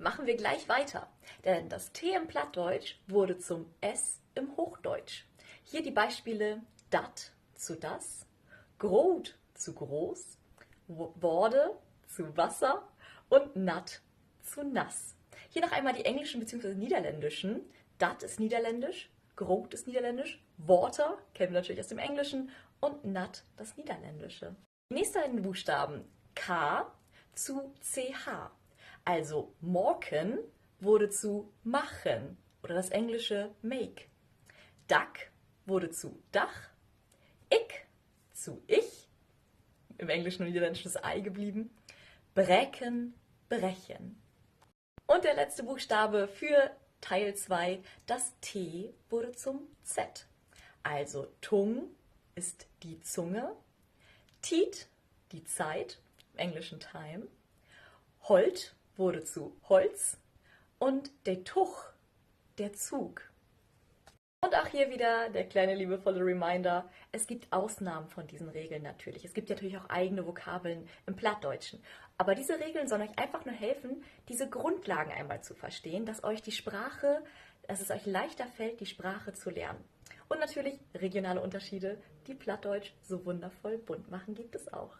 machen wir gleich weiter, denn das T im Plattdeutsch wurde zum S im Hochdeutsch. Hier die Beispiele dat zu das, grot zu groß, Borde zu Wasser und nat zu nass. Hier noch einmal die englischen bzw. niederländischen. Dat ist niederländisch, grot ist niederländisch, water kennen wir natürlich aus dem Englischen und nat das niederländische. Die nächsten Buchstaben K zu CH. Also morgen wurde zu machen oder das englische make. Duck wurde zu Dach. Ich zu ich. Im Englischen und Niederländischen das Ei geblieben. Brecken, brechen. Und der letzte Buchstabe für Teil 2, das T wurde zum Z. Also Tung ist die Zunge, Tiet die Zeit, im Englischen Time, Holt wurde zu Holz und der Tuch der Zug. Und auch hier wieder der kleine liebevolle Reminder, es gibt Ausnahmen von diesen Regeln natürlich. Es gibt natürlich auch eigene Vokabeln im Plattdeutschen. Aber diese Regeln sollen euch einfach nur helfen, diese Grundlagen einmal zu verstehen, dass es euch leichter fällt, die Sprache zu lernen. Und natürlich regionale Unterschiede, die Plattdeutsch so wundervoll bunt machen, gibt es auch.